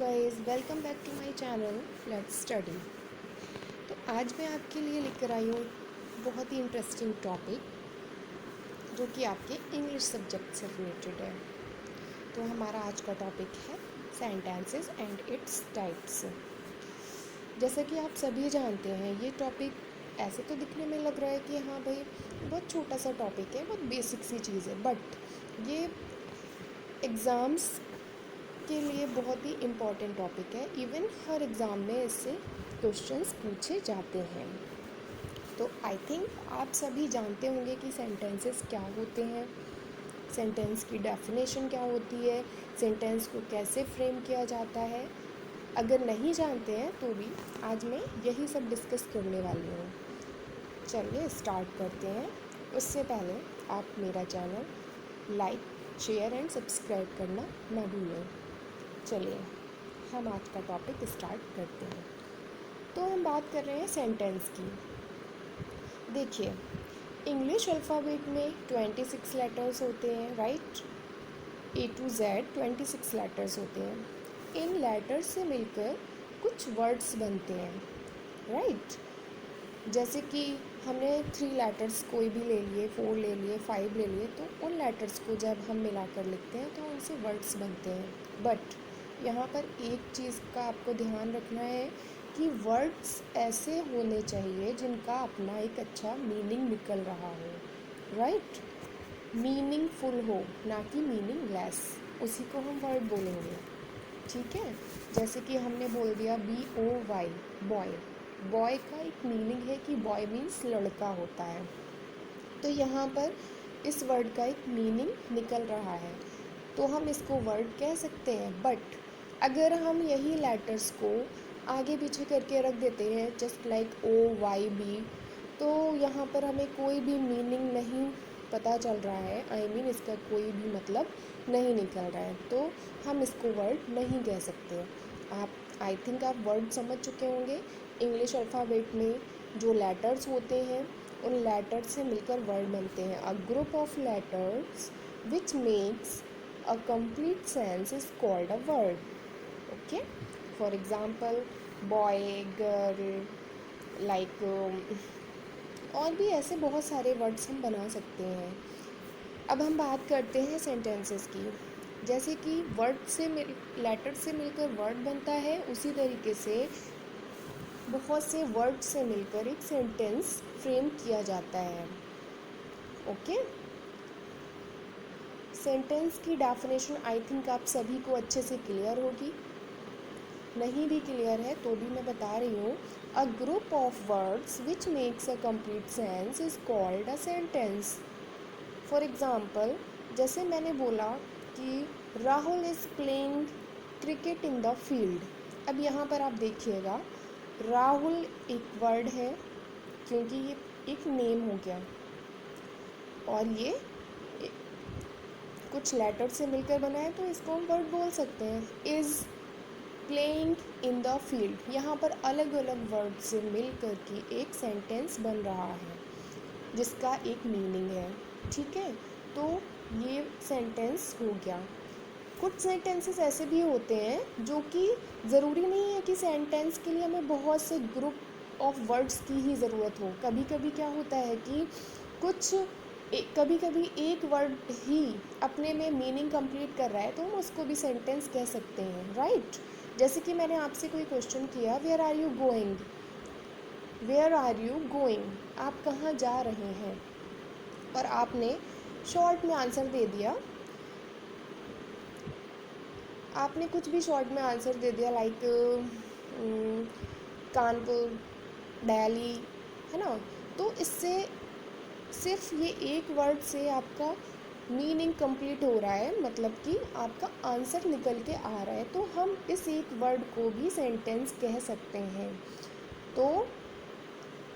Guys, welcome back to my channel let's study. तो आज मैं आपके लिए लेकर आई हूँ बहुत ही इंटरेस्टिंग टॉपिक जो कि आपके इंग्लिश सब्जेक्ट से रिलेटेड है। तो हमारा आज का टॉपिक है सेंटेंसेस एंड इट्स टाइप्स। जैसा कि आप सभी जानते हैं, ये टॉपिक ऐसे तो दिखने में लग रहा है कि हाँ भाई बहुत छोटा सा टॉपिक है, बहुत बेसिक सी चीज़ है, बट ये एग्ज़ाम्स के लिए बहुत ही इम्पॉर्टेंट टॉपिक है। इवन हर एग्ज़ाम में इससे क्वेश्चंस पूछे जाते हैं। तो आई थिंक आप सभी जानते होंगे कि सेंटेंसेस क्या होते हैं, सेंटेंस की डेफिनेशन क्या होती है, सेंटेंस को कैसे फ्रेम किया जाता है। अगर नहीं जानते हैं तो भी आज मैं यही सब डिस्कस करने वाली हूँ। चलिए स्टार्ट करते हैं। उससे पहले आप मेरा channel like, share and subscribe करना ना भूलें। चलिए हम आज का टॉपिक स्टार्ट करते हैं। तो हम बात कर रहे हैं सेंटेंस की। देखिए, इंग्लिश अल्फ़ाबेट में 26 लेटर्स होते हैं, right. A to Z 26 letters होते हैं। इन लेटर्स से मिलकर कुछ वर्ड्स बनते हैं, राइट। जैसे कि हमने 3 लेटर्स कोई भी ले लिए, 4 ले लिए, 5 ले लिए, तो उन लेटर्स को जब हम मिलाकर लिखते हैं तो उनसे वर्ड्स बनते हैं। बट यहाँ पर एक चीज़ का आपको ध्यान रखना है कि वर्ड्स ऐसे होने चाहिए जिनका अपना एक अच्छा मीनिंग निकल रहा हो, राइट। मीनिंगफुल हो, ना कि मीनिंगलेस। उसी को हम वर्ड बोलेंगे, ठीक है। जैसे कि हमने बोल दिया BOY, बॉय। बॉय का एक मीनिंग है कि बॉय मीन्स लड़का होता है। तो यहाँ पर इस वर्ड का एक मीनिंग निकल रहा है, तो हम इसको वर्ड कह सकते हैं। बट अगर हम यही लेटर्स को आगे पीछे करके रख देते हैं, जस्ट लाइक OYB, तो यहाँ पर हमें कोई भी मीनिंग नहीं पता चल रहा है। आई मीन इसका कोई भी मतलब नहीं निकल रहा है, तो हम इसको वर्ड नहीं कह सकते। आप आई थिंक आप वर्ड समझ चुके होंगे। इंग्लिश अल्फ़ाबेट में जो लेटर्स होते हैं उन लेटर्स से मिलकर वर्ड बनते हैं। A group of letters which makes a complete sense is called a word. Okay, for example boy, girl, like और भी ऐसे बहुत सारे वर्ड्स हम बना सकते हैं। अब हम बात करते हैं सेंटेंसेस की। जैसे कि वर्ड से लेटर से मिलकर वर्ड बनता है, उसी तरीके से बहुत से वर्ड से मिलकर एक सेंटेंस फ्रेम किया जाता है। ओके, सेंटेंस की डेफिनेशन आई थिंक आप सभी को अच्छे से क्लियर होगी। नहीं भी क्लियर है तो भी मैं बता रही हूँ। A group of words which makes a complete sense is called a sentence. For example, जैसे मैंने बोला कि Rahul is playing cricket in the field. अब यहाँ पर आप देखिएगा, राहुल एक वर्ड है क्योंकि ये एक नेम हो गया, और ये कुछ लेटर से मिलकर बना है, तो इसको हम वर्ड बोल सकते हैं। Is playing in the field, यहाँ पर अलग अलग वर्ड से मिल कर के एक सेंटेंस बन रहा है जिसका एक मीनिंग है, ठीक है। तो ये सेंटेंस हो गया। कुछ सेंटेंसेस ऐसे भी होते हैं जो कि ज़रूरी नहीं है कि सेंटेंस के लिए हमें बहुत से ग्रुप ऑफ वर्ड्स की ही ज़रूरत हो। कभी कभी क्या होता है कि कभी कभी एक वर्ड ही अपने में मीनिंग कंप्लीट कर रहा है, तो हम उसको भी सेंटेंस कह सकते हैं, राइट। जैसे कि मैंने आपसे कोई क्वेश्चन किया, where are you going, where are you going, आप कहाँ जा रहे हैं, और आपने शॉर्ट में आंसर दे दिया। आपने कुछ भी शॉर्ट में आंसर दे दिया, लाइक कानपुर, दिल्ली, है ना। तो इससे सिर्फ ये एक वर्ड से आपका मीनिंग कंप्लीट हो रहा है, मतलब कि आपका आंसर निकल के आ रहा है। तो हम इस एक वर्ड को भी सेंटेंस कह सकते हैं। तो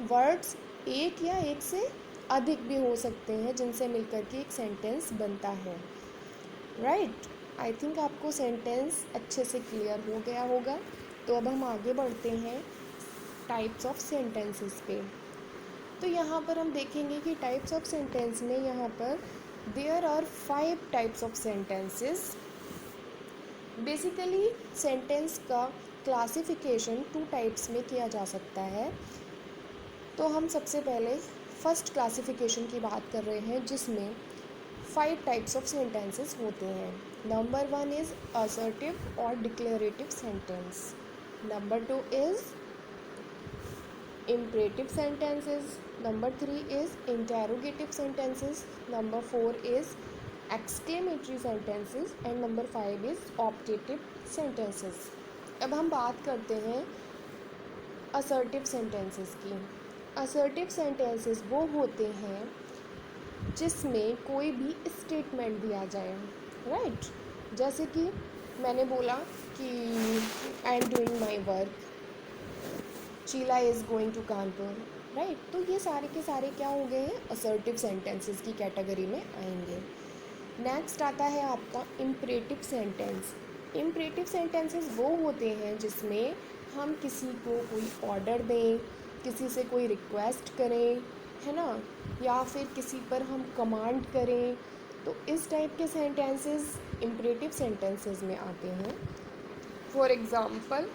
वर्ड्स एक या एक से अधिक भी हो सकते हैं जिनसे मिलकर के एक सेंटेंस बनता है, राइट। आई थिंक आपको सेंटेंस अच्छे से क्लियर हो गया होगा। तो अब हम आगे बढ़ते हैं टाइप्स ऑफ सेंटेंसेस पे। तो यहाँ पर हम देखेंगे कि टाइप्स ऑफ सेंटेंस में यहाँ पर there are 5 types of sentences basically sentence का क्लासिफिकेशन 2 टाइप्स में किया जा सकता है। तो हम सबसे पहले फर्स्ट क्लासिफिकेशन की बात कर रहे हैं, जिसमें 5 टाइप्स ऑफ सेंटेंसेस होते हैं। नंबर 1 इज़ असर्टिव और declarative sentence. Number 2 is imperative sentences. Number 3 is interrogative sentences. Number 4 is exclamatory sentences and number 5 is optative sentences. अब हम बात करते हैं assertive sentences की। assertive sentences वो होते हैं जिसमें कोई भी स्टेटमेंट दिया जाए, राइट? जैसे कि मैंने बोला कि I am doing my work, Sheela is going to Kanpur, right? तो ये सारे के सारे क्या हो गए हैं, असर्टिव सेंटेंसेस की कैटेगरी में आएंगे। नेक्स्ट आता है आपका इम्परेटिव सेंटेंस। इम्परेटिव सेंटेंसेस वो होते हैं जिसमें हम किसी को कोई ऑर्डर दें, किसी से कोई रिक्वेस्ट करें, है ना, या फिर किसी पर हम कमांड करें, तो इस टाइप के सेंटेंसेस इम्परेटिव सेंटेंसेस में आते हैं। For example